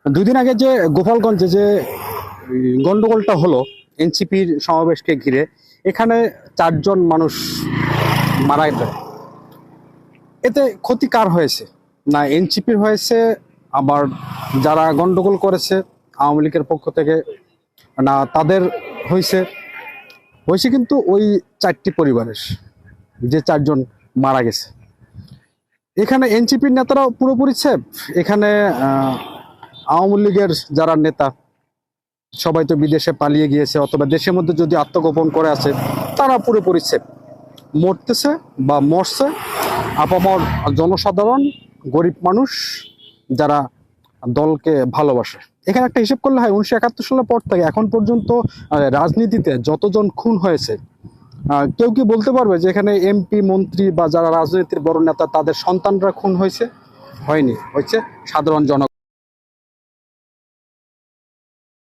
দুদিন আগে যে গোপালগঞ্জে যে গন্ডগোলটা হলো এনসিপির সমাবেশকে ঘিরে, এখানে 4 জন মানুষ মারা যায়। এতে ক্ষতি কার হয়েছে? না এনসিপির হয়েছে, আবার যারা গন্ডগোল করেছে আওয়ামী লীগের পক্ষ থেকে, না তাদের হয়েছে? হয়েছে কিন্তু ওই 4টি পরিবারের, যে 4 জন মারা গেছে। এখানে এনসিপির নেতারাও পুরোপুরি সেফ। এখানে আওয়ামী লীগের যারা নেতা সবাই তো বিদেশে পালিয়ে গিয়েছে, অথবা দেশের মধ্যে যদি আত্মগোপন করে আছে, তারা পুরোপুরি সেফ। মরতেছে বা মরছে আপামর জনসাধারণ, গরিব মানুষ যারা দলকে ভালোবাসে। এখানে একটা হিসেব করলে হয় 1971 সালের পর থেকে এখন পর্যন্ত রাজনীতিতে যতজন খুন হয়েছে, কেউ কি বলতে পারবে যে এখানে এমপি মন্ত্রী বা যারা রাজনীতির বড় নেতা তাদের সন্তানরা খুন হয়েছে? হয়নি, হয়েছে সাধারণ জনগণ।